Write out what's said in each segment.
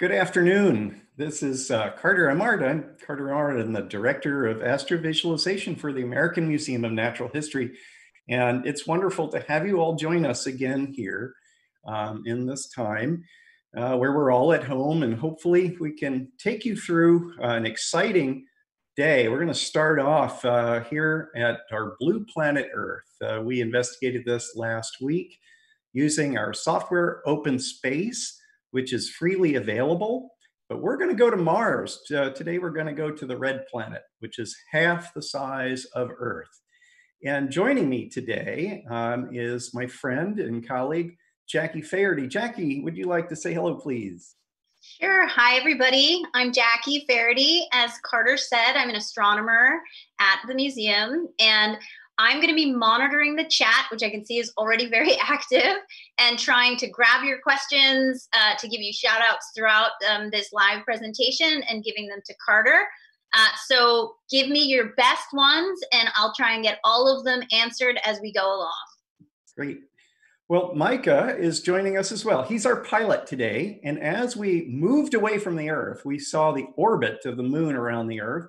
Good afternoon. This is Carter Amard. I'm Carter Amard. I'm the Director of Astrovisualization for the American Museum of Natural History. And it's wonderful to have you all join us again here in this time where we're all at home, and hopefully we can take you through an exciting day. We're going to start off here at our blue planet Earth. We investigated this last week using our software OpenSpace, which is freely available. But we're going to go to Mars. Today, we're going to go to the red planet, which is half the size of Earth. And joining me today is my friend and colleague, Jackie Faherty. Jackie, would you like to say hello, please? Sure. Hi, everybody. I'm Jackie Faherty. As Carter said, I'm an astronomer at the museum, and I'm going to be monitoring the chat, which I can see is already very active, and trying to grab your questions to give you shout outs throughout this live presentation and giving them to Carter. So give me your best ones, and I'll try and get all of them answered as we go along. Great. Well, Micah is joining us as well. He's our pilot today. And as we moved away from the Earth, we saw the orbit of the moon around the Earth.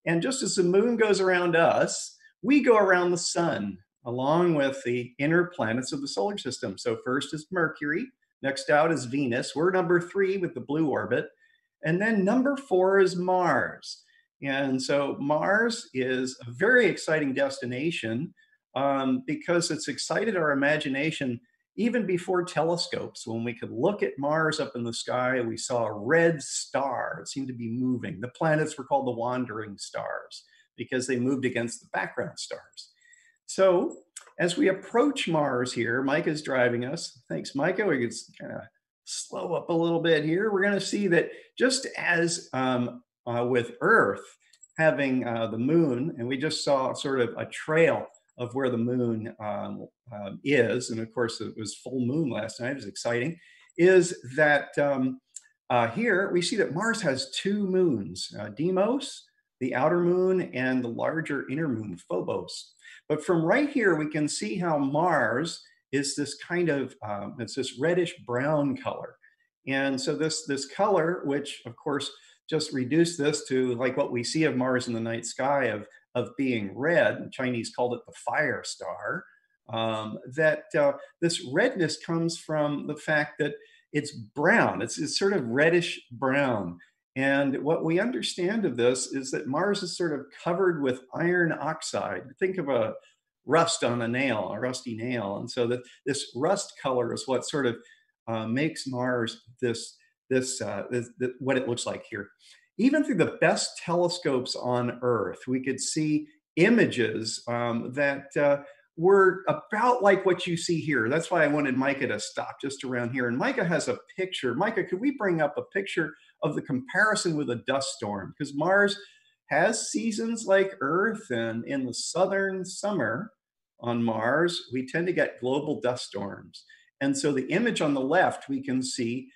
And just as the moon goes around us, we go around the sun, along with the inner planets of the solar system. So first is Mercury. Next out is Venus. We're number 3 with the blue orbit. And then number 4 is Mars. And so Mars is a very exciting destination because it's excited our imagination even before telescopes. When we could look at Mars up in the sky, we saw a red star. It seemed to be moving. The planets were called the wandering stars because they moved against the background stars. So as we approach Mars here, Micah's driving us. Thanks, Micah. We can kind of slow up a little bit here. We're going to see that just as with Earth having the moon, and we just saw sort of a trail of where the moon is, and of course it was full moon last night, it was exciting, is that here we see that Mars has 2 moons, Deimos, the outer moon, and the larger inner moon, Phobos. But from right here, we can see how Mars is this kind of, it's this reddish brown color. And so this color, which of course just reduced this to like what we see of Mars in the night sky of being red, the Chinese called it the fire star, this redness comes from the fact that it's brown. It's sort of reddish brown. And what we understand of this is that Mars is sort of covered with iron oxide. Think of a rust on a nail, a rusty nail. And so that this rust color is what sort of makes Mars what it looks like here. Even through the best telescopes on Earth, we could see images that were about like what you see here. That's why I wanted Micah to stop just around here. And Micah has a picture. Micah, could we bring up a picture of the comparison with a dust storm? Because Mars has seasons like Earth, and in the southern summer on Mars, we tend to get global dust storms. And so the image on the left, we can see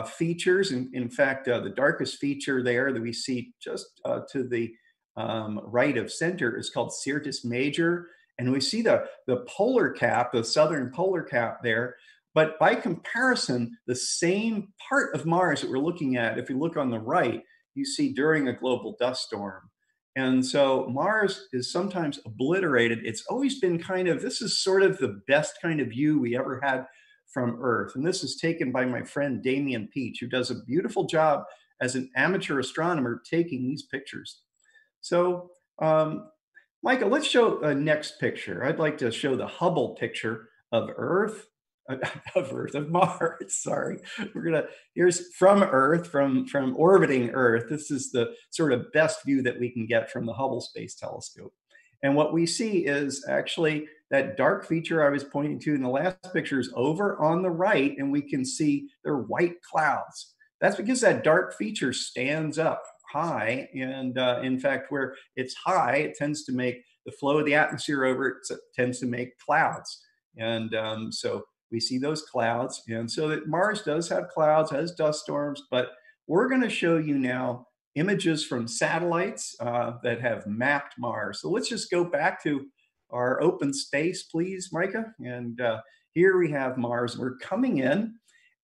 features. In fact, the darkest feature there that we see just to the right of center is called Syrtis Major. And we see the polar cap, the southern polar cap there. But by comparison, the same part of Mars that we're looking at, if you look on the right, you see during a global dust storm. And so Mars is sometimes obliterated. It's always been kind of, this is sort of the best kind of view we ever had from Earth. And this is taken by my friend Damian Peach, who does a beautiful job as an amateur astronomer taking these pictures. So, Michael, let's show a next picture. I'd like to show the Hubble picture of Earth, of Mars. Sorry, here's from Earth, from orbiting Earth. This is the sort of best view that we can get from the Hubble Space Telescope. And what we see is actually that dark feature I was pointing to in the last picture is over on the right, and we can see they're white clouds. That's because that dark feature stands up high, and in fact, where it's high, it tends to make the flow of the atmosphere over it tends to make clouds. And so we see those clouds. And so that Mars does have clouds, has dust storms, but we're going to show you now images from satellites that have mapped Mars. So let's just go back to our open space, please, Micah. And here we have Mars. We're coming in,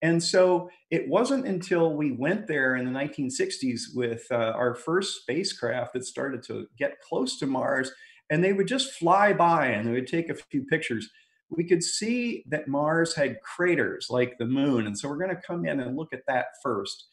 And so it wasn't until we went there in the 1960s with our first spacecraft that started to get close to Mars, and they would just fly by and they would take a few pictures. We could see that Mars had craters like the moon. And so we're going to come in and look at that first.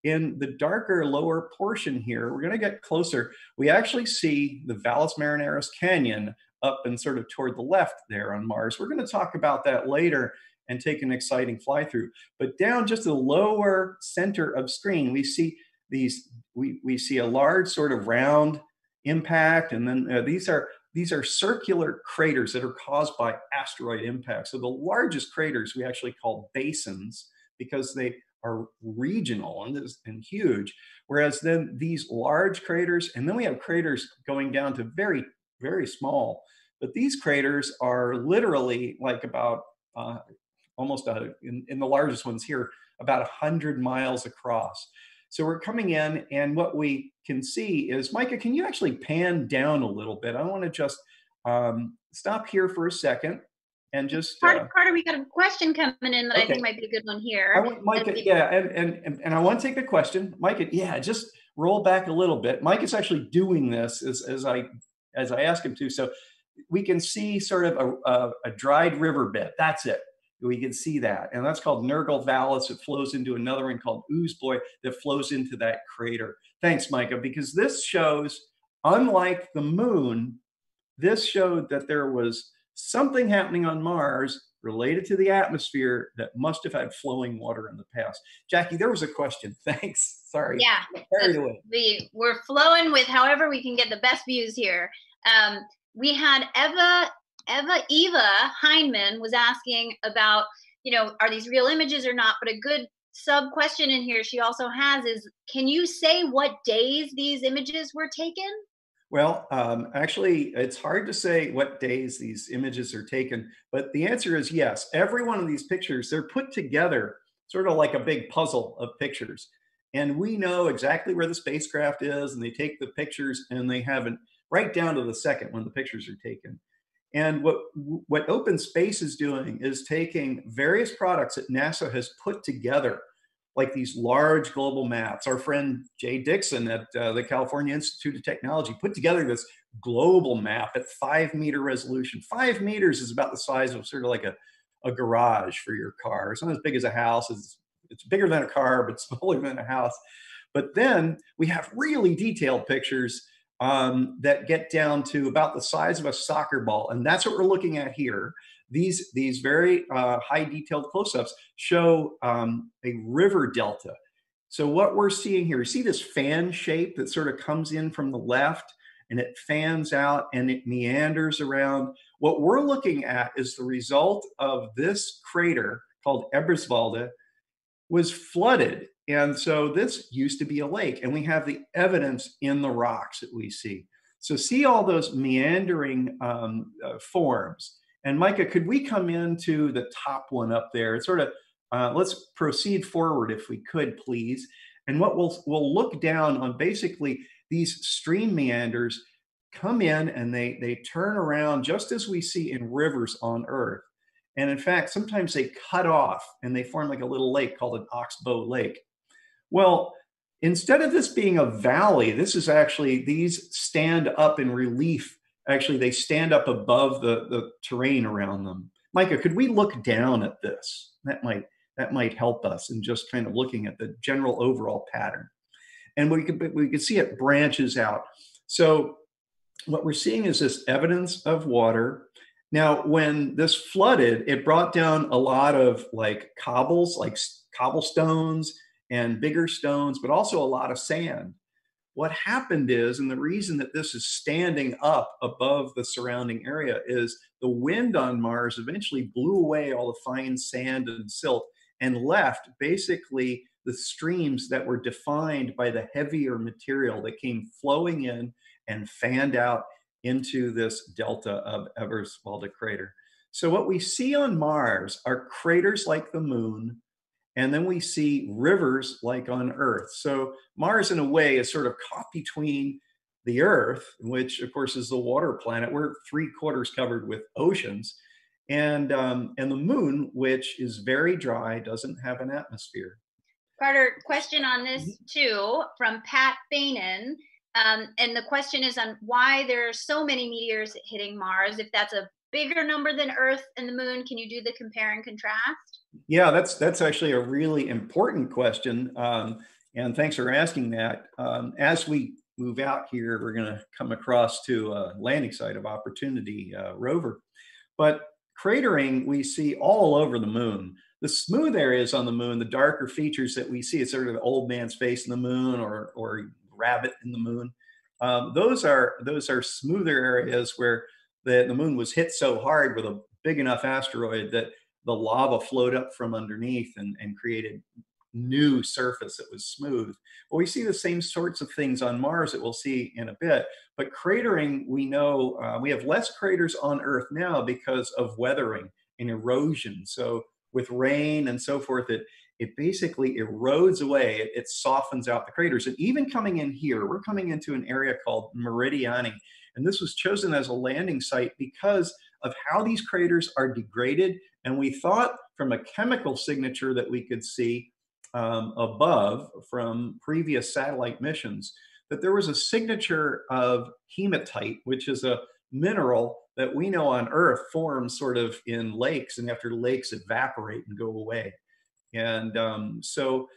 In the darker lower portion here, we're going to get closer. We actually see the Valles Marineris Canyon up and sort of toward the left there on Mars. We're going to talk about that later and take an exciting fly through. But down just the lower center of screen, we see we see a large sort of round impact, and then these are circular craters that are caused by asteroid impact. So the largest craters we actually call basins because they are regional and huge. Whereas then these large craters, and then we have craters going down to very, very small. But these craters are literally like about almost in the largest ones here, about 100 miles across. So we're coming in, and what we can see is, Micah, can you actually pan down a little bit? I want to just stop here for a second and just Carter, we got a question coming in that okay. I think might be a good one here. I want Micah, yeah, and I want to take the question, Micah. Yeah, just roll back a little bit. Micah's actually doing this as I ask him to, so we can see sort of a dried riverbed. That's it. We can see that, and that's called Nergal Vallis. It flows into another one called Oozboy that flows into that crater. Thanks, Micah, because this shows, unlike the moon, this showed that there was something happening on Mars related to the atmosphere that must have had flowing water in the past. Jackie, there was a question. Thanks. Sorry. Yeah. Carried away. We're flowing with however we can get the best views here. We had Eva Heineman was asking about, are these real images or not? But a good sub question in here she also has is, can you say what days these images were taken? Well, actually, it's hard to say what days these images are taken, but the answer is yes. Every one of these pictures, they're put together sort of like a big puzzle of pictures. And we know exactly where the spacecraft is, and they take the pictures and they have it right down to the second when the pictures are taken. And what Open Space is doing is taking various products that NASA has put together, like these large global maps. Our friend Jay Dixon at the California Institute of Technology put together this global map at 5-meter resolution. 5 meters is about the size of sort of like a garage for your car. It's not as big as a house. It's bigger than a car, but smaller than a house. But then we have really detailed pictures that get down to about the size of a soccer ball. And that's what we're looking at here. These very high detailed close-ups show a river delta. So what we're seeing here, you see this fan shape that sort of comes in from the left and it fans out and it meanders around. What we're looking at is the result of this crater called Eberswalde was flooded. And so this used to be a lake, and we have the evidence in the rocks that we see. So see all those meandering forms. And Micah, could we come into the top one up there? It's sort of, let's proceed forward if we could, please. And what we'll look down on basically these stream meanders come in and they turn around just as we see in rivers on Earth. And in fact, sometimes they cut off and they form like a little lake called an oxbow lake. Well, instead of this being a valley, this is actually, these stand up in relief. Actually, they stand up above the terrain around them. Micah, could we look down at this? That might help us in just kind of looking at the general overall pattern. And we could see it branches out. So what we're seeing is this evidence of water. Now, when this flooded, it brought down a lot of like cobbles, like cobblestones and bigger stones, but also a lot of sand. What happened is, and the reason that this is standing up above the surrounding area is the wind on Mars eventually blew away all the fine sand and silt and left basically the streams that were defined by the heavier material that came flowing in and fanned out into this delta of Eberswalde crater. So what we see on Mars are craters like the moon, and then we see rivers like on Earth. So Mars, in a way, is sort of caught between the Earth, which, of course, is the water planet. We're 3/4 covered with oceans. and the moon, which is very dry, doesn't have an atmosphere. Carter, question on Mhm. this too from Pat Bainan. And the question is on why there are so many meteors hitting Mars. If that's a bigger number than Earth and the moon, can you do the compare and contrast? Yeah, that's actually a really important question, and thanks for asking that. As we move out here, we're going to come across to a landing site of Opportunity rover, but cratering we see all over the moon. The smooth areas on the moon, the darker features that we see, it's sort of the old man's face in the moon or rabbit in the moon. Those are smoother areas where the moon was hit so hard with a big enough asteroid that the lava flowed up from underneath and created new surface that was smooth. Well, we see the same sorts of things on Mars that we'll see in a bit. But cratering, we know we have less craters on Earth now because of weathering and erosion. So with rain and so forth, it basically erodes away. It softens out the craters. And even coming in here, we're coming into an area called Meridiani. And this was chosen as a landing site because of how these craters are degraded. And we thought from a chemical signature that we could see above from previous satellite missions that there was a signature of hematite, which is a mineral that we know on Earth forms sort of in lakes, and after lakes evaporate and go away. And so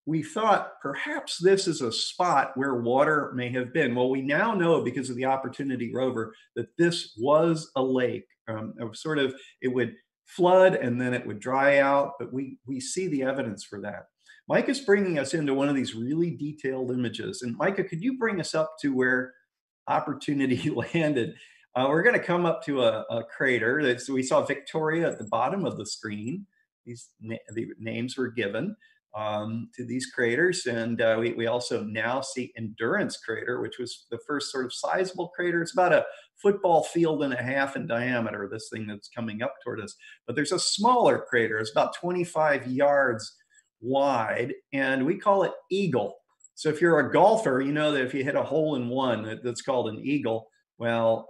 we thought perhaps this is a spot where water may have been. Well, we now know because of the Opportunity rover that this was a lake. Sort of, it would flood and then it would dry out, but we see the evidence for that. Mike is bringing us into one of these really detailed images. And Micah, could you bring us up to where Opportunity landed? We're going to come up to a crater. We saw Victoria at the bottom of the screen. The names were given to these craters. And we also now see Endurance Crater, which was the first sort of sizable crater. It's about a football field and a half in diameter, this thing that's coming up toward us. But there's a smaller crater. It's about 25 yards wide, and we call it Eagle. So if you're a golfer, you know that if you hit a hole in one, that's called an eagle. Well,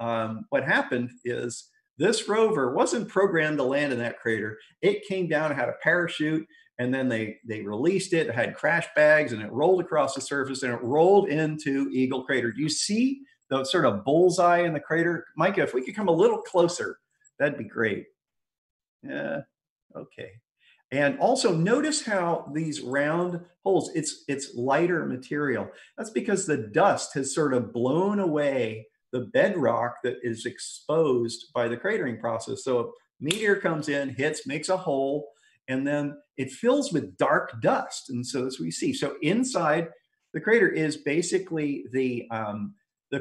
what happened is this rover wasn't programmed to land in that crater. It came down, had a parachute, and then they released it. It had crash bags, and it rolled across the surface, and it rolled into Eagle Crater. Do you see the sort of bullseye in the crater? Micah, if we could come a little closer, that'd be great. Yeah, okay. And also notice how these round holes, it's lighter material. That's because the dust has sort of blown away the bedrock that is exposed by the cratering process. So a meteor comes in, hits, makes a hole, and then it fills with dark dust. And so as we see, so inside the crater is basically the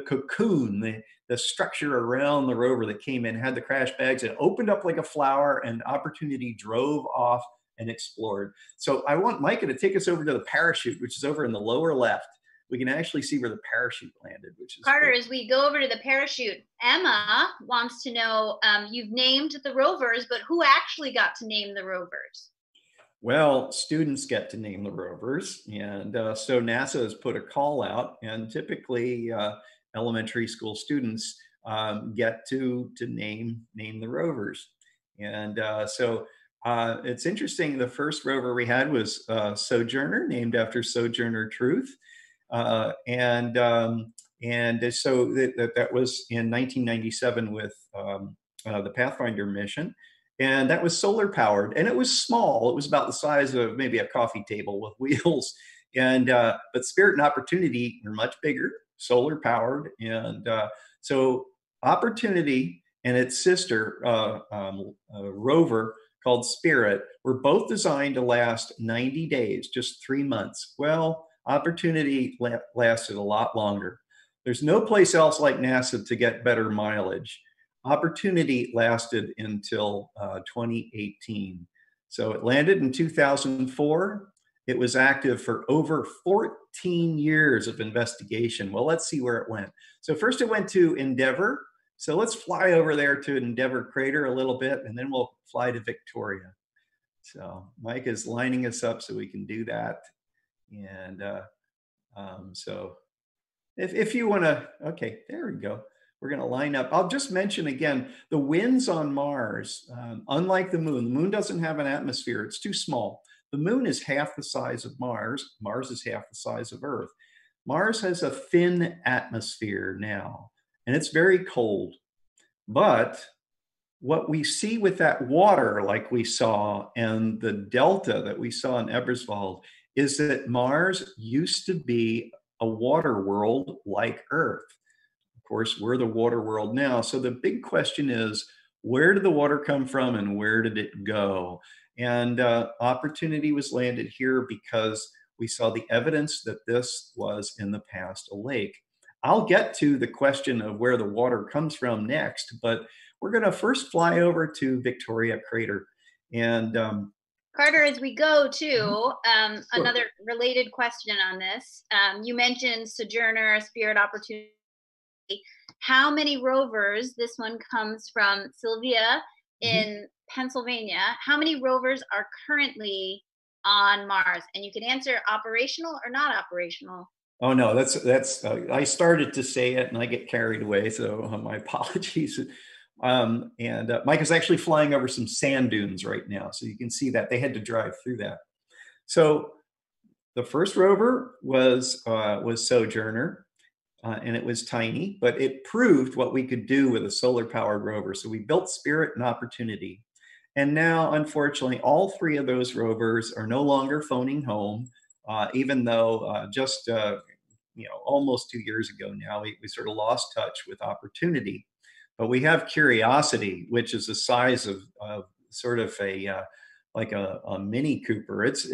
cocoon, the structure around the rover that came in, had the crash bags, it opened up like a flower, and Opportunity drove off and explored. So I want Micah to take us over to the parachute, which is over in the lower left. We can actually see where the parachute landed, which is Carter, great. as we go over to the parachute, Emma wants to know you've named the rovers, but who actually got to name the rovers? Well, students get to name the rovers, and so NASA has put a call out, and typically elementary school students get to name the rovers, and so it's interesting. The first rover we had was Sojourner, named after Sojourner Truth, and so that was in 1997 with the Pathfinder mission, and that was solar powered, and it was small. It was about the size of maybe a coffee table with wheels, and but Spirit and Opportunity are much bigger, solar powered, and so Opportunity and its sister rover called Spirit were both designed to last 90 days, just 3 months. Well, Opportunity lasted a lot longer. There's no place else like NASA to get better mileage. Opportunity lasted until 2018. So it landed in 2004. It was active for over 14 years of investigation. Well, let's see where it went. So first it went to Endeavour. So let's fly over there to Endeavour Crater a little bit, and then we'll fly to Victoria. So Mike is lining us up so we can do that. And so if you want to, okay, there we go. We're going to line up. I'll just mention again, the winds on Mars, unlike the moon doesn't have an atmosphere. It's too small. The moon is half the size of Mars. Mars is half the size of Earth. Mars has a thin atmosphere now, and it's very cold. But what we see with that water, like we saw, and the delta that we saw in Eberswald, is that Mars used to be a water world like Earth. Of course, we're the water world now. So the big question is, where did the water come from and where did it go? And Opportunity was landed here because we saw the evidence that this was in the past a lake. I'll get to the question of where the water comes from next, but we're going to first fly over to Victoria Crater. And Carter, as we go to Sure. another related question on this, you mentioned Sojourner, Spirit, Opportunity. How many rovers? This one comes from Sylvia in Pennsylvania. How many rovers are currently on Mars? And you can answer operational or not operational. Oh no, that's. I started to say it and I get carried away, so my apologies. And Mike is actually flying over some sand dunes right now, so you can see that they had to drive through that. So the first rover was Sojourner, and it was tiny, but it proved what we could do with a solar-powered rover. So we built Spirit and Opportunity, and now, unfortunately, all three of those rovers are no longer phoning home. Even though just almost 2 years ago now, we sort of lost touch with Opportunity. But we have Curiosity, which is the size of sort of like a Mini Cooper. It's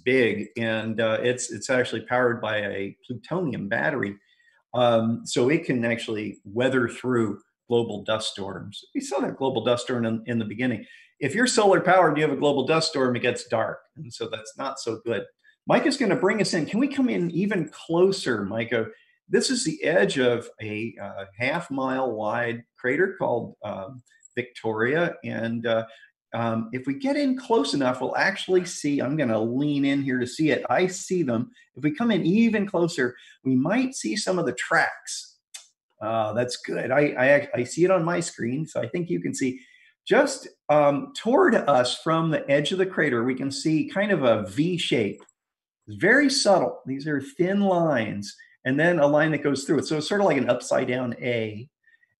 big, and it's actually powered by a plutonium battery, so it can actually weather through global dust storms. We saw that global dust storm in the beginning. If you're solar powered, you have a global dust storm, it gets dark, and so that's not so good. Micah's going to bring us in. Can we come in even closer, Micah? This is the edge of a half-mile wide crater called Victoria. And if we get in close enough, we'll actually see. I'm going to lean in here to see it. I see them. If we come in even closer, we might see some of the tracks. That's good. I see it on my screen, so I think you can see. Just toward us from the edge of the crater, we can see kind of a V shape. It's very subtle. These are thin lines, and then a line that goes through it. So it's sort of like an upside down A,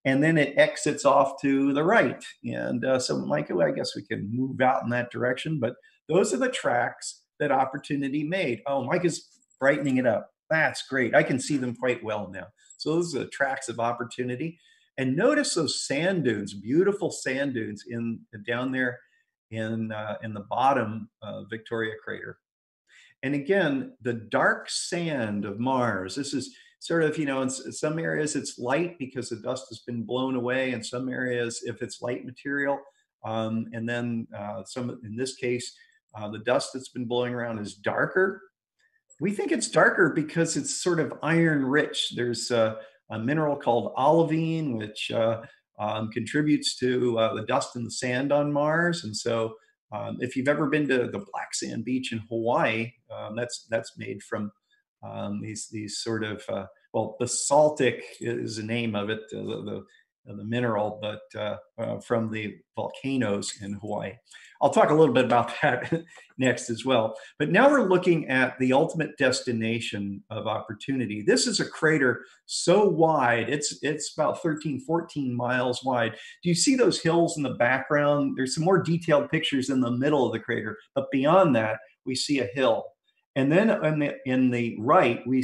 and then it exits off to the right. And so, Micah, I guess we can move out in that direction. But those are the tracks that Opportunity made. Oh, Micah's brightening it up. That's great. I can see them quite well now. So those are the tracks of Opportunity. And notice those sand dunes, beautiful sand dunes down there in the bottom of Victoria Crater. And again, the dark sand of Mars, this is sort of, in some areas it's light because the dust has been blown away. In some areas, if it's light material, and then in this case, the dust that's been blowing around is darker. We think it's darker because it's sort of iron rich. There's a mineral called olivine, which contributes to the dust and the sand on Mars. And so if you've ever been to the Black Sand Beach in Hawaii, that's made from these sort of basaltic is the name of it, the mineral, but from the volcanoes in Hawaii. I'll talk a little bit about that next as well. But now we're looking at the ultimate destination of Opportunity. This is a crater so wide, it's about 13, 14 miles wide. Do you see those hills in the background? There's some more detailed pictures in the middle of the crater, but beyond that, we see a hill. And then in the right, we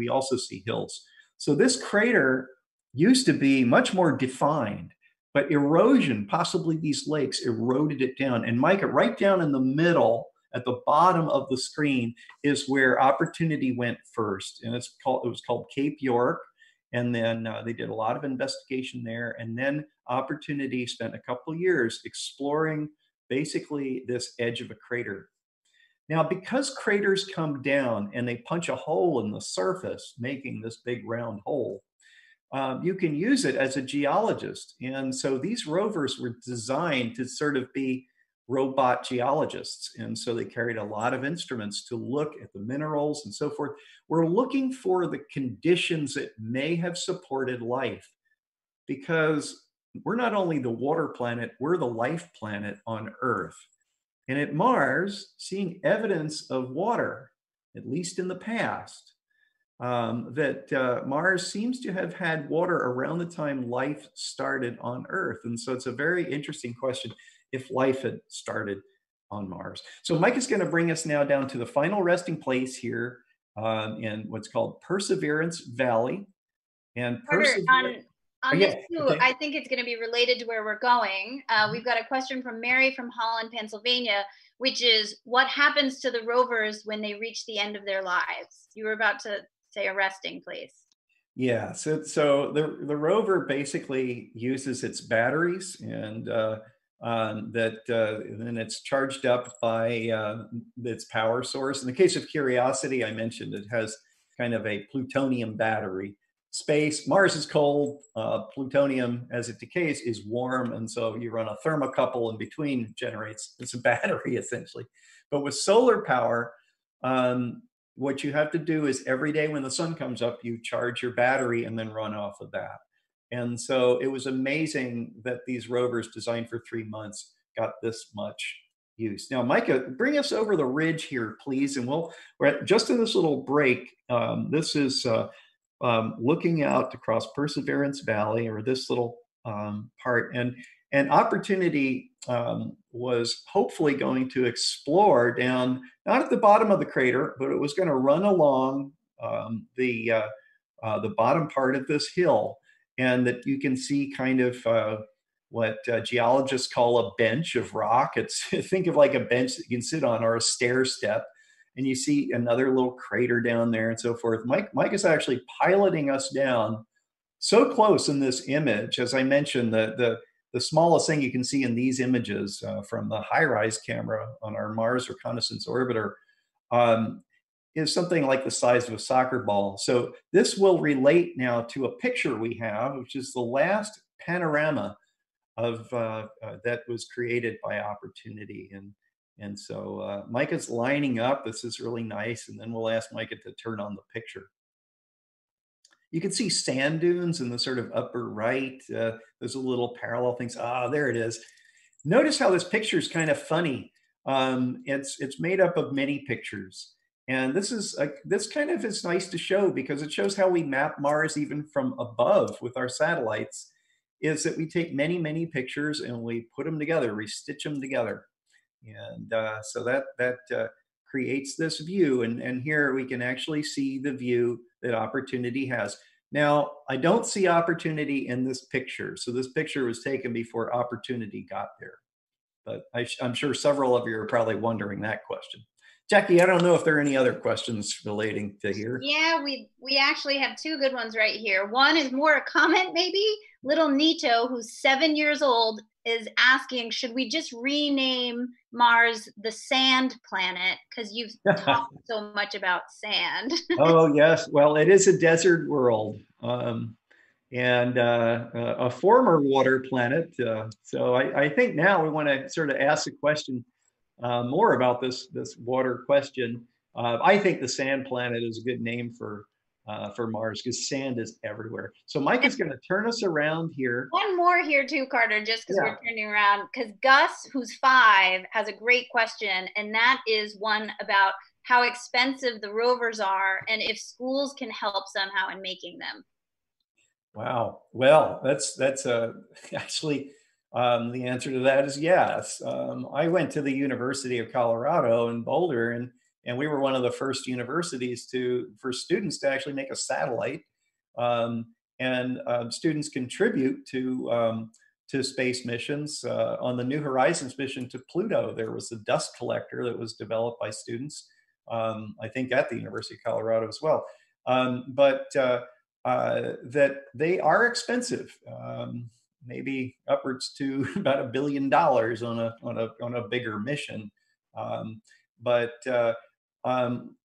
also see hills. So this crater used to be much more defined, but erosion, possibly these lakes, eroded it down. And Micah, right down in the middle, at the bottom of the screen, is where Opportunity went first, and it was called Cape York. And then they did a lot of investigation there, and then Opportunity spent a couple of years exploring basically this edge of a crater. Now, because craters come down and they punch a hole in the surface, making this big round hole, you can use it as a geologist. And so these rovers were designed to sort of be robot geologists. And so they carried a lot of instruments to look at the minerals and so forth. We're looking for the conditions that may have supported life, because we're not only the water planet, we're the life planet on Earth. And at Mars, seeing evidence of water, at least in the past, that Mars seems to have had water around the time life started on Earth. And so it's a very interesting question if life had started on Mars. So Mike is going to bring us now down to the final resting place here in what's called Perseverance Valley. And Carter, Perseverance. on this Yeah, too, okay. I think it's going to be related to where we're going. We've got a question from Mary from Holland, Pennsylvania, which is, what happens to the rovers when they reach the end of their lives? You were about to say a resting place. Yeah, so the rover basically uses its batteries, and then it's charged up by its power source. In the case of Curiosity, I mentioned it has kind of a plutonium battery. Mars is cold. Plutonium, as it decays, is warm, and so you run a thermocouple in between, generates it's a battery essentially. But with solar power, what you have to do is every day when the sun comes up, you charge your battery and then run off of that. And so it was amazing that these rovers designed for 3 months got this much use. Now, Micah, bring us over the ridge here, please. And we're at, just in this little break. This is looking out across Perseverance Valley, or this little part. And Opportunity was hopefully going to explore down, not at the bottom of the crater, but it was going to run along the bottom part of this hill, and that you can see kind of what geologists call a bench of rock. It's think of like a bench that you can sit on, or a stair step, and you see another little crater down there and so forth. Mike is actually piloting us down so close in this image. As I mentioned, the smallest thing you can see in these images from the HiRISE camera on our Mars Reconnaissance Orbiter is something like the size of a soccer ball. So this will relate now to a picture we have, which is the last panorama of that was created by Opportunity. And so Micah's lining up. This is really nice. And then we'll ask Micah to turn on the picture. You can see sand dunes in the sort of upper right. There's a little parallel things. Ah, there it is. Notice how this picture is kind of funny. It's made up of many pictures. And this kind of is nice to show, because it shows how we map Mars even from above with our satellites, is that we take many, many pictures and we put them together, we stitch them together. And so that creates this view. And here we can actually see the view that Opportunity has. Now, I don't see Opportunity in this picture. So this picture was taken before Opportunity got there. But I'm sure several of you are probably wondering that question. Jackie, I don't know if there are any other questions relating to here. Yeah, we actually have two good ones right here. One is more a comment, maybe. Little Nito, who's 7 years old, is asking, should we just rename Mars the Sand Planet? Because you've talked so much about sand. Oh, yes. Well, it is a desert world. And a former water planet. So I think now we want to sort of ask the question more about this water question. I think the Sand Planet is a good name for Mars, because sand is everywhere. So Mike is going to turn us around here. One more here too, Carter, just because we're turning around, because Gus, who's 5, has a great question, and that is one about how expensive the rovers are and if schools can help somehow in making them. Wow. Well, that's actually the answer to that is yes. I went to the University of Colorado in Boulder, and we were one of the first universities for students to actually make a satellite. And students contribute to space missions. On the New Horizons mission to Pluto, there was a dust collector that was developed by students, I think at the University of Colorado as well. But that they are expensive, maybe upwards to about $1 billion on a bigger mission. But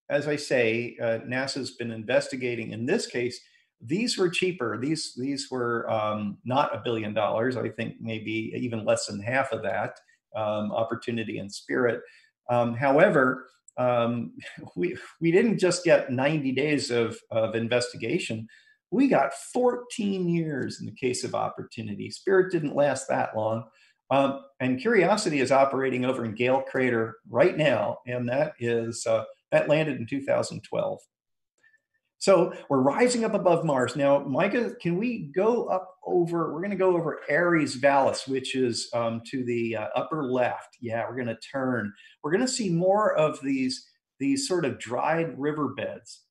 as I say, NASA's been investigating. In this case, these were cheaper. These were not $1 billion. I think maybe even less than half of that. Opportunity and Spirit. However, we didn't just get 90 days of investigation. We got 14 years in the case of Opportunity. Spirit didn't last that long. And Curiosity is operating over in Gale Crater right now, and that landed in 2012. So we're rising up above Mars. Now, Micah, can we go up over, we're going to go over Ares Vallis, which is to the upper left. Yeah, we're going to turn. We're going to see more of these sort of dried riverbeds.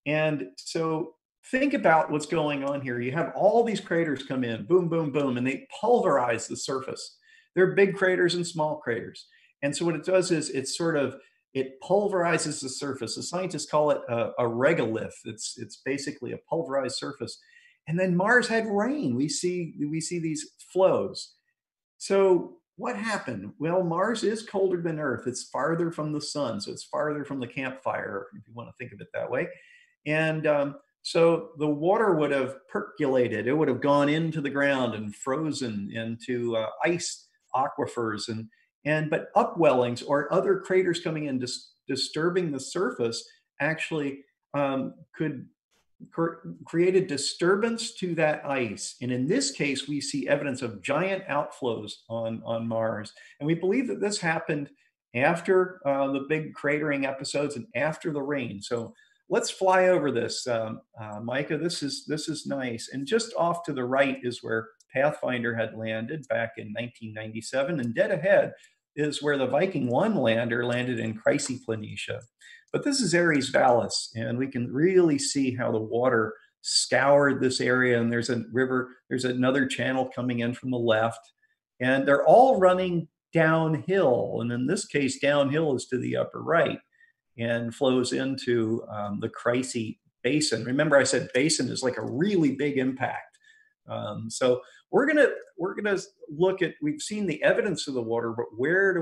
And so think about what's going on here. You have all these craters come in, boom, boom, boom, and they pulverize the surface. They're big craters and small craters. And so what it does is it pulverizes the surface. The scientists call it a regolith. It's basically a pulverized surface. And then Mars had rain. We see these flows. So what happened? Well, Mars is colder than Earth. It's farther from the sun, so it's farther from the campfire, if you want to think of it that way. And so the water would have percolated. It would have gone into the ground and frozen into ice aquifers but upwellings or other craters coming in disturbing the surface actually could create a disturbance to that ice. And in this case, we see evidence of giant outflows on Mars. And we believe that this happened after the big cratering episodes and after the rain. So let's fly over this, Micah. This is nice. And just off to the right is where Pathfinder had landed back in 1997, and dead ahead is where the Viking 1 lander landed in Chryse, Planitia. But this is Ares Vallis, and we can really see how the water scoured this area, and there's a river, there's another channel coming in from the left, and they're all running downhill. And in this case, downhill is to the upper right and flows into the Chryse Basin. Remember, I said basin is like a really big impact. So we're gonna look at, we've seen the evidence of the water, but where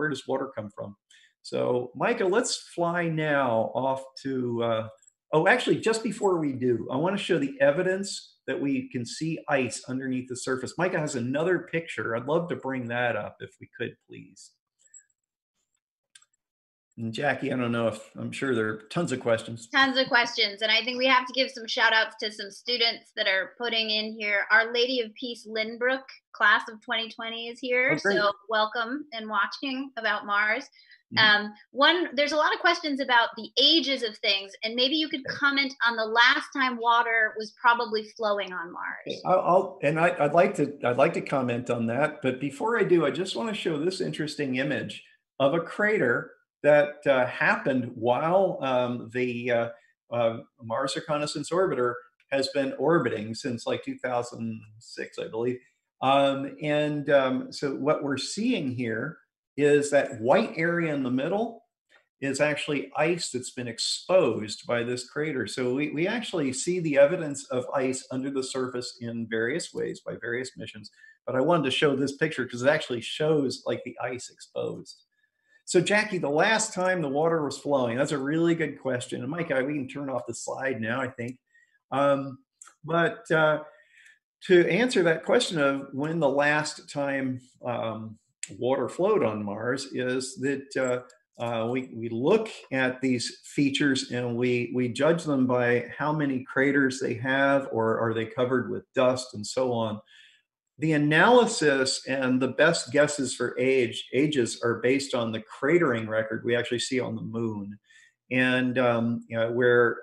does water come from? So Micah, let's fly now off to, oh, actually, just before we do, I want to show the evidence that we can see ice underneath the surface. Micah has another picture. I'd love to bring that up if we could, please. And Jackie, I don't know if, I'm sure there are tons of questions. Tons of questions. And I think we have to give some shout outs to some students that are putting in here. Our Lady of Peace Lynbrook, class of 2020, is here. Oh, so welcome and watching about Mars. Mm-hmm. There's a lot of questions about the ages of things, and maybe you could comment on the last time water was probably flowing on Mars. I'd like to comment on that. But before I do, I just want to show this interesting image of a crater that happened while the Mars Reconnaissance Orbiter has been orbiting since like 2006, I believe. So what we're seeing here is that white area in the middle is actually ice that's been exposed by this crater. So we actually see the evidence of ice under the surface in various ways by various missions. But I wanted to show this picture because it actually shows like the ice exposed. So Jackie, the last time the water was flowing, that's a really good question. And Mike, we can turn off the slide now, I think. But to answer that question of when the last time water flowed on Mars is that we look at these features and we judge them by how many craters they have, or are they covered with dust and so on. The analysis and the best guesses for ages are based on the cratering record we actually see on the moon. And where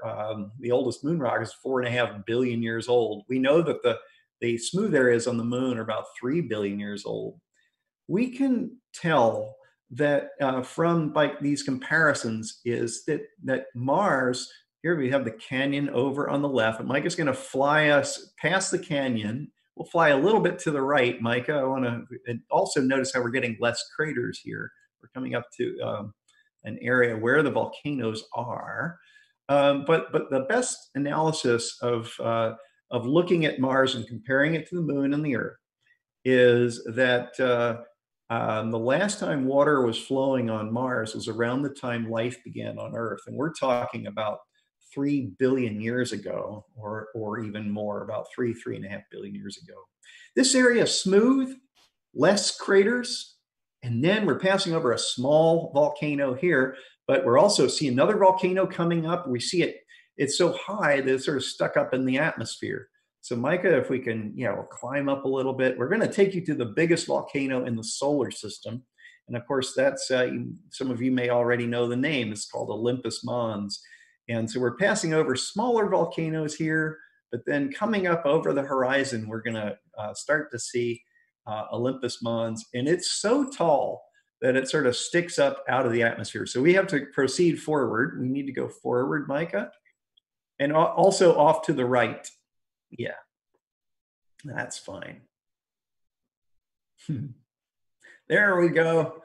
the oldest moon rock is 4.5 billion years old. We know that the smooth areas on the moon are about 3 billion years old. We can tell that from like these comparisons is that Mars, here we have the canyon over on the left, and Mike is going to fly us past the canyon. We'll fly a little bit to the right, Micah. I want to also notice how we're getting less craters here. We're coming up to an area where the volcanoes are. But the best analysis of looking at Mars and comparing it to the moon and the Earth is that the last time water was flowing on Mars was around the time life began on Earth. And we're talking about 3 billion years ago, or even more, about 3.5 billion years ago. This area is smooth, less craters, And then we're passing over a small volcano here, but we're also seeing another volcano coming up. We see it, it's so high that it's sort of stuck up in the atmosphere. So Micah, if we can, climb up a little bit, we're going to take you to the biggest volcano in the solar system. And of course, that's, some of you may already know the name. It's called Olympus Mons. And so we're passing over smaller volcanoes here, but then coming up over the horizon, we're going to start to see Olympus Mons, and it's so tall that it sort of sticks up out of the atmosphere. So we have to proceed forward. We need to go forward, Micah, and also off to the right. Yeah, that's fine. There we go.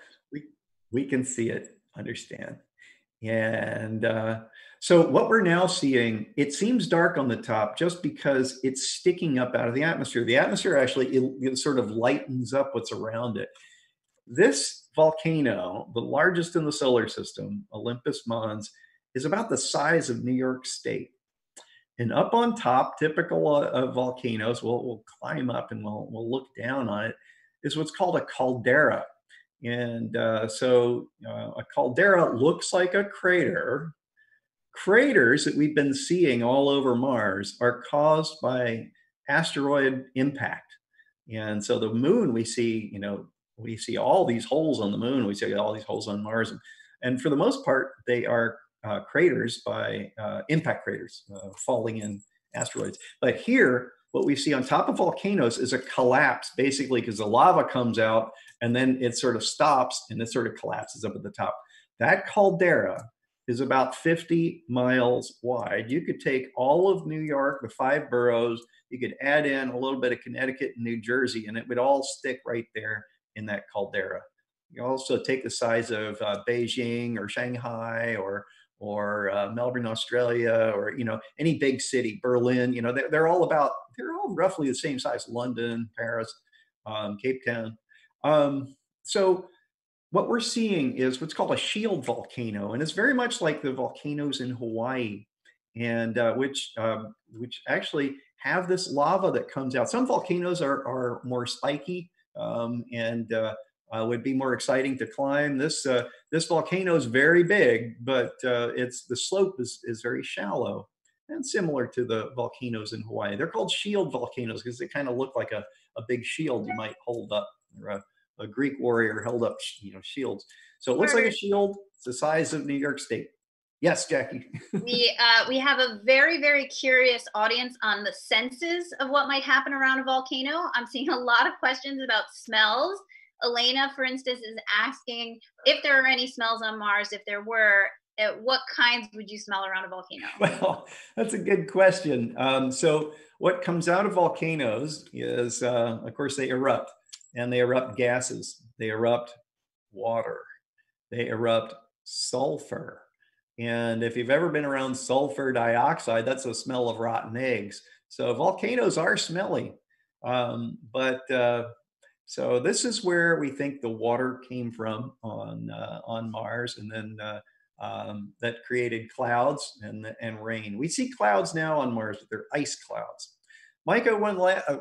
We can see it, understand. And so what we're now seeing, it seems dark on the top just because it's sticking up out of the atmosphere. The atmosphere actually, it sort of lightens up what's around it. This volcano, the largest in the solar system, Olympus Mons, is about the size of New York State. And up on top, typical of volcanoes, we'll climb up and we'll look down on it, is what's called a caldera. And so a caldera looks like a crater. Craters that we've been seeing all over Mars are caused by asteroid impact. And so the moon, we see all these holes on the moon. We see all these holes on Mars. And for the most part, they are craters by impact craters falling in asteroids. But here, what we see on top of volcanoes is a collapse, basically, because the lava comes out and then it sort of stops and it sort of collapses up at the top. That caldera is about 50 miles wide. You could take all of New York, the 5 boroughs, you could add in a little bit of Connecticut and New Jersey, and it would all stick right there in that caldera. You also take the size of Beijing or Shanghai or Melbourne, Australia, or any big city, Berlin. They're all roughly the same size. London, Paris, Cape Town. So what we're seeing is what's called a shield volcano, and it's very much like the volcanoes in Hawaii, and which actually have this lava that comes out. Some volcanoes are more spiky and would be more exciting to climb. This volcano is very big, but the slope is very shallow and similar to the volcanoes in Hawaii. They're called shield volcanoes because they kind of look like a big shield you might hold up, or a Greek warrior held up shields. So it looks like a shield. It's the size of New York State. Yes, Jackie. We have a very, very curious audience on the senses of what might happen around a volcano. I'm seeing a lot of questions about smells. Elena, for instance, is asking if there are any smells on Mars. If there were, what kinds would you smell around a volcano? Well, that's a good question. So what comes out of volcanoes is, of course, they erupt, and they erupt gases. They erupt water. They erupt sulfur. And if you've ever been around sulfur dioxide, that's the smell of rotten eggs. So volcanoes are smelly. So this is where we think the water came from on Mars, and then that created clouds and rain. We see clouds now on Mars, but they're ice clouds. Micah,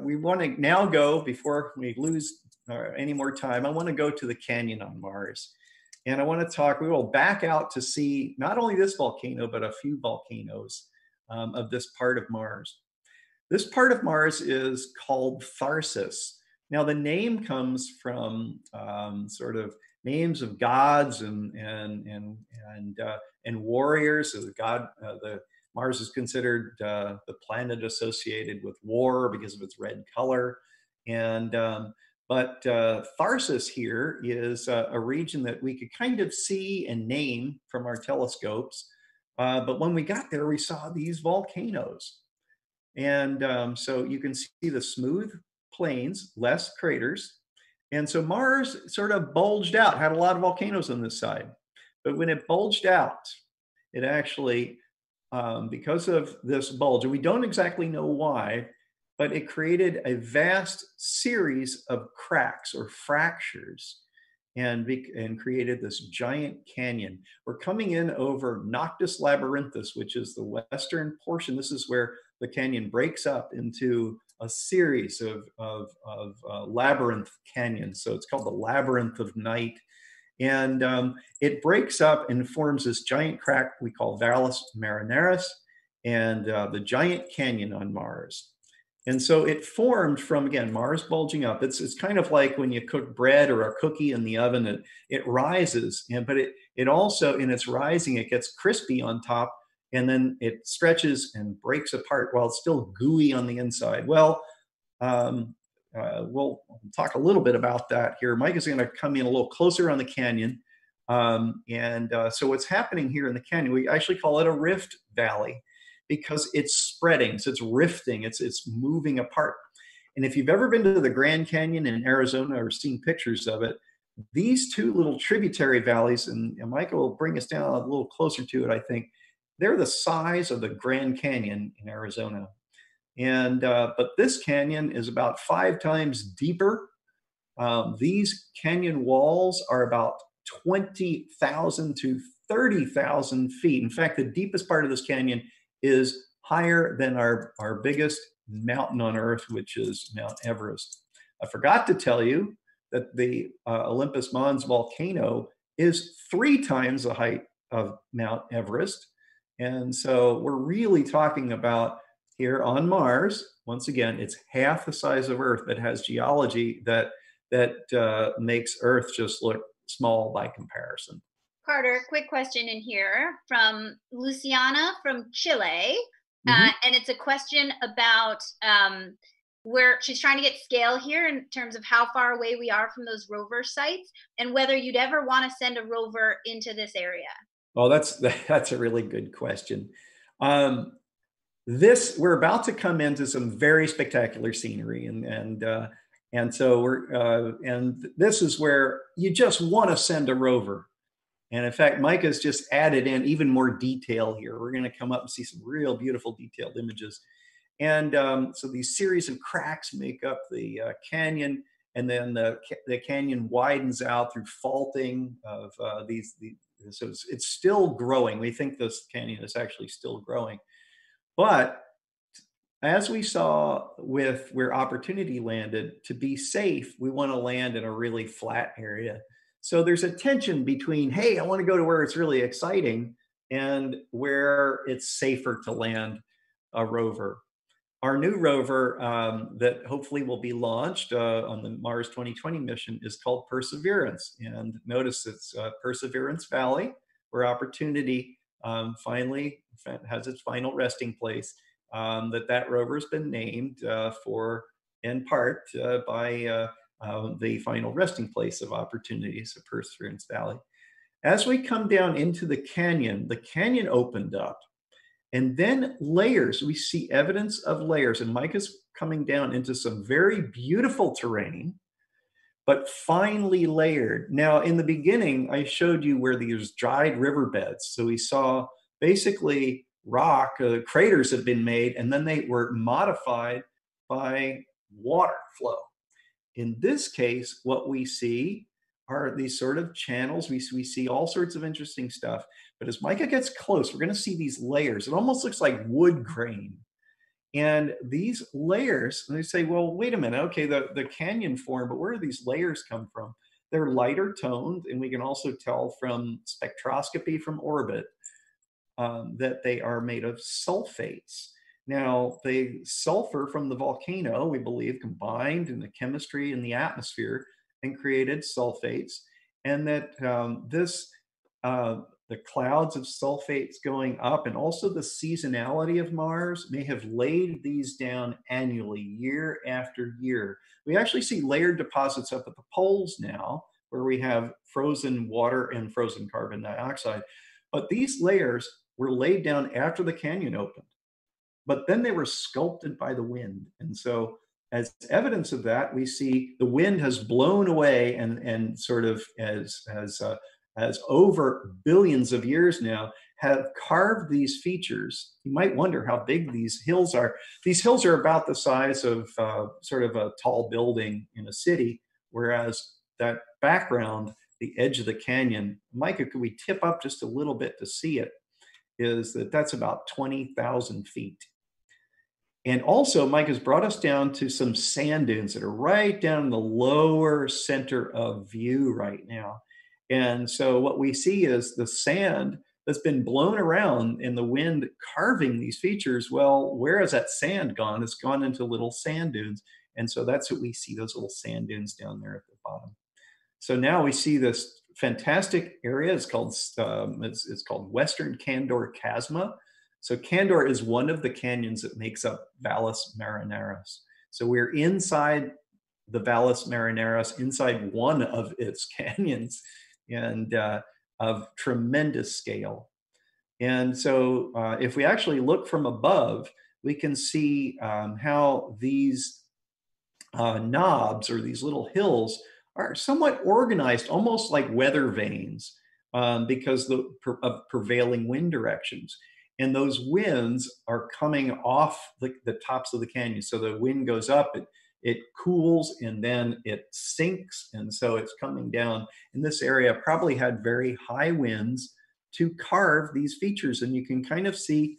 we want to now go, before we lose any more time, I want to go to the canyon on Mars. And I want to talk, we will back out to see not only this volcano, but a few volcanoes of this part of Mars. This part of Mars is called Tharsis. Now, the name comes from sort of names of gods and warriors. So Mars is considered the planet associated with war because of its red color. But Tharsis here is a region that we could kind of see and name from our telescopes. But when we got there, we saw these volcanoes. And so you can see the smooth plains, less craters. And so Mars sort of bulged out, had a lot of volcanoes on this side. But when it bulged out, it actually, because of this bulge, and we don't exactly know why, but it created a vast series of cracks or fractures and created this giant canyon. We're coming in over Noctis Labyrinthus, which is the western portion. This is where the canyon breaks up into a series of labyrinth canyons. So it's called the Labyrinth of Night. And it breaks up and forms this giant crack we call Valles Marineris and the giant canyon on Mars. And so it formed from, again, Mars bulging up. It's kind of like when you cook bread or a cookie in the oven, it rises, but it also, in its rising, it gets crispy on top, and then it stretches and breaks apart while it's still gooey on the inside. Well, we'll talk a little bit about that here. Mike is going to come in a little closer on the canyon. So what's happening here in the canyon, we actually call it a rift valley because it's spreading. So it's rifting, it's moving apart. And if you've ever been to the Grand Canyon in Arizona or seen pictures of it, these two little tributary valleys, and Michael will bring us down a little closer to it, I think, they're the size of the Grand Canyon in Arizona. And but this canyon is about 5 times deeper. These canyon walls are about 20,000 to 30,000 feet. In fact, the deepest part of this canyon is higher than our biggest mountain on Earth, which is Mount Everest. I forgot to tell you that the Olympus Mons volcano is 3 times the height of Mount Everest. And so we're really talking about here on Mars, once again, it's half the size of Earth, but has geology that makes Earth just look small by comparison. Carter, quick question in here from Luciana from Chile. And it's a question about where she's trying to get scale here in terms of how far away we are from those rover sites and whether you'd ever want to send a rover into this area. Oh, that's a really good question. We're about to come into some very spectacular scenery, and so this is where you just want to send a rover. And in fact, Mike has just added in even more detail here. We're going to come up and see some real beautiful detailed images. And so these series of cracks make up the canyon, and then the canyon widens out through faulting of so it's still growing. We think this canyon is actually still growing. But as we saw with where Opportunity landed, to be safe, we want to land in a really flat area. So there's a tension between, hey, I want to go to where it's really exciting and where it's safer to land a rover. Our new rover that hopefully will be launched on the Mars 2020 mission is called Perseverance. And notice it's Perseverance Valley, where Opportunity finally has its final resting place. That rover has been named for, in part, by the final resting place of Opportunity, so Perseverance Valley. As we come down into the canyon opened up. And then layers, we see evidence of layers. And Mike is coming down into some very beautiful terrain, but finely layered. Now, in the beginning, I showed you where there's dried riverbeds. So we saw basically rock, craters have been made, and then they were modified by water flow. In this case, what we see are these sort of channels. We see all sorts of interesting stuff. But as Micah gets close, we're going to see these layers. It almost looks like wood grain. And these layers, and they say, well, wait a minute. Okay, the canyon form, but where do these layers come from? They're lighter toned, and we can also tell from spectroscopy from orbit that they are made of sulfates. Now, the sulfur from the volcano, we believe, combined in the chemistry in the atmosphere and created sulfates, and that the clouds of sulfates going up and also the seasonality of Mars may have laid these down annually, year after year. We actually see layered deposits up at the poles now, where we have frozen water and frozen carbon dioxide. But these layers were laid down after the canyon opened, but then they were sculpted by the wind. And so as evidence of that, we see the wind has blown away and sort of as over billions of years now have carved these features. You might wonder how big these hills are. These hills are about the size of sort of a tall building in a city, whereas that background, the edge of the canyon, Micah, could we tip up just a little bit to see it, is that's about 20,000 feet. And also, Mike has brought us down to some sand dunes that are right down in the lower center of view right now. And so what we see is the sand that's been blown around in the wind carving these features. Well, where has that sand gone? It's gone into little sand dunes. And so that's what we see, those little sand dunes down there at the bottom. So now we see this fantastic area. It's called Western Candor Chasma. So Candor is one of the canyons that makes up Valles Marineris. So we're inside the Valles Marineris, inside one of its canyons, and of tremendous scale. And so if we actually look from above, we can see how these knobs, or these little hills, are somewhat organized, almost like weather vanes, because of prevailing wind directions. And those winds are coming off the tops of the canyon. So the wind goes up, it cools, and then it sinks. And so it's coming down. And this area probably had very high winds to carve these features. And you can kind of see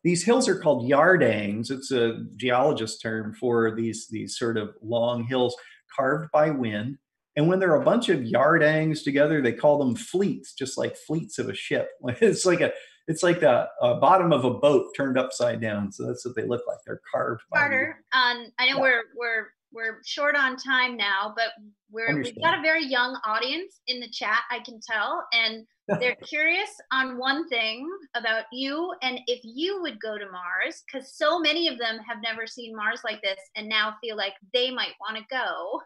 these hills are called yardangs. It's a geologist term for these sort of long hills carved by wind. And when there are a bunch of yardangs together, they call them fleets, just like fleets of a ship. It's like the bottom of a boat turned upside down. So that's what they look like. They're carved. Carter, I know we're short on time now, but we've got a very young audience in the chat, I can tell, and they're curious on one thing about you, and if you would go to Mars, because so many of them have never seen Mars like this and now feel like they might want to go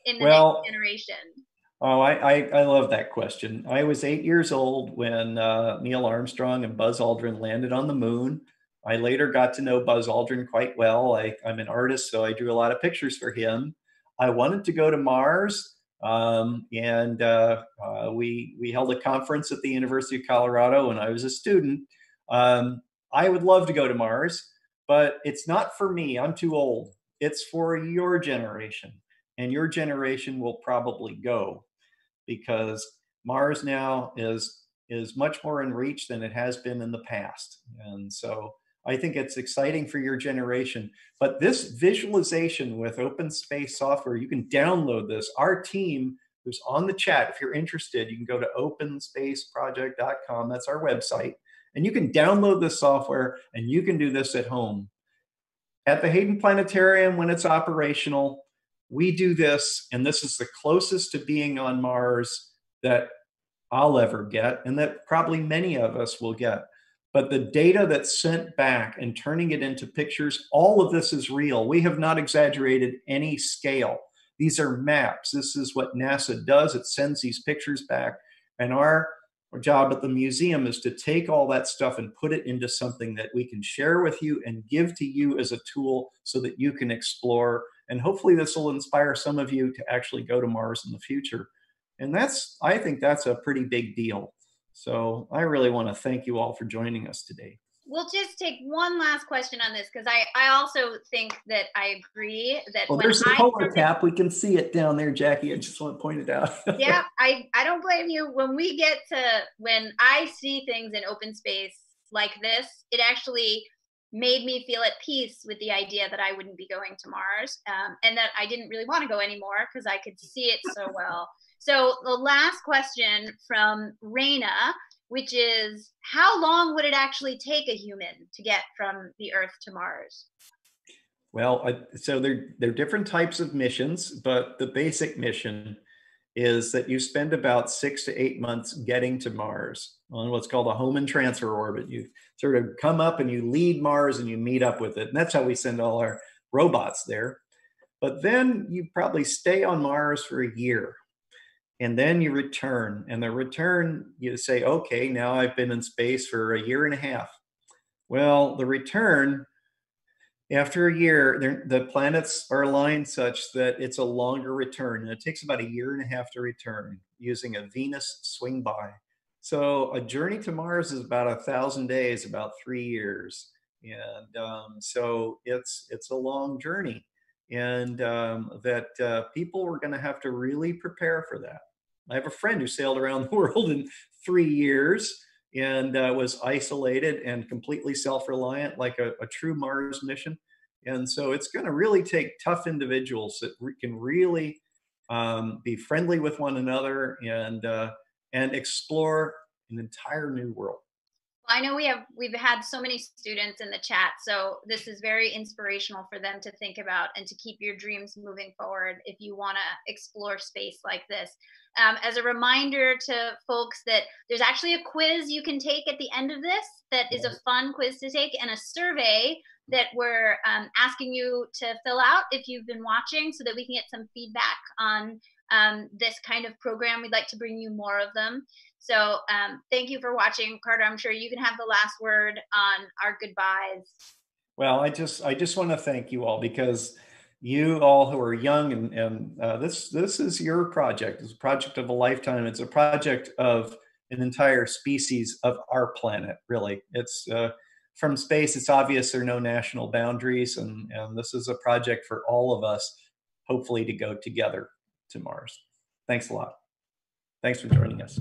in the next generation. Oh, I love that question. I was 8 years old when Neil Armstrong and Buzz Aldrin landed on the moon. I later got to know Buzz Aldrin quite well. I'm an artist, so I drew a lot of pictures for him. I wanted to go to Mars, and we held a conference at the University of Colorado when I was a student. I would love to go to Mars, but it's not for me. I'm too old. It's for your generation, and your generation will probably go, because Mars now is much more in reach than it has been in the past. And so I think it's exciting for your generation. But this visualization with OpenSpace software, you can download this. Our team who's on the chat, if you're interested, you can go to openspaceproject.com. That's our website. And you can download this software and you can do this at home. At the Hayden Planetarium, when it's operational, we do this, and this is the closest to being on Mars that I'll ever get, and that probably many of us will get. But the data that's sent back and turning it into pictures, all of this is real. We have not exaggerated any scale. These are maps. This is what NASA does. It sends these pictures back. And our job at the museum is to take all that stuff and put it into something that we can share with you and give to you as a tool so that you can explore. And hopefully this will inspire some of you to actually go to Mars in the future. And I think that's a pretty big deal. So I really want to thank you all for joining us today. We'll just take one last question on this, because I also think that I agree that there's the polar cap. We can see it down there, Jackie. I just want to point it out. Yeah, I don't blame you. When I see things in open space like this, it actually made me feel at peace with the idea that I wouldn't be going to Mars, and that I didn't really want to go anymore because I could see it so well. So the last question from Raina, which is, how long would it actually take a human to get from the Earth to Mars? Well, so there are different types of missions, but the basic mission is that you spend about 6 to 8 months getting to Mars on what's called a Hohmann transfer orbit. You sort of come up and you lead Mars and you meet up with it. And that's how we send all our robots there. But then you probably stay on Mars for a year. And then you return. And the return, you say, okay, now I've been in space for a year and a half. Well, the return, after a year, the planets are aligned such that it's a longer return. And it takes about a year and a half to return using a Venus swing by. So a journey to Mars is about 1,000 days, about 3 years. And so it's a long journey. And that people are going to have to really prepare for that. I have a friend who sailed around the world in 3 years, and was isolated and completely self-reliant, like a true Mars mission. And so it's going to really take tough individuals that can really be friendly with one another and explore an entire new world. I know we've had so many students in the chat, so this is very inspirational for them to think about and to keep your dreams moving forward if you want to explore space like this. As a reminder to folks that there's actually a quiz you can take at the end of this that is a fun quiz to take, and a survey that we're asking you to fill out if you've been watching, so that we can get some feedback on this kind of program. We'd like to bring you more of them. So thank you for watching. Carter, I'm sure you can have the last word on our goodbyes. Well, I just want to thank you all, because you all who are young, and this is your project. It's a project of a lifetime. It's a project of an entire species of our planet. Really, it's from space. It's obvious there are no national boundaries, and this is a project for all of us, hopefully, to go together to Mars. Thanks a lot. Thanks for joining us.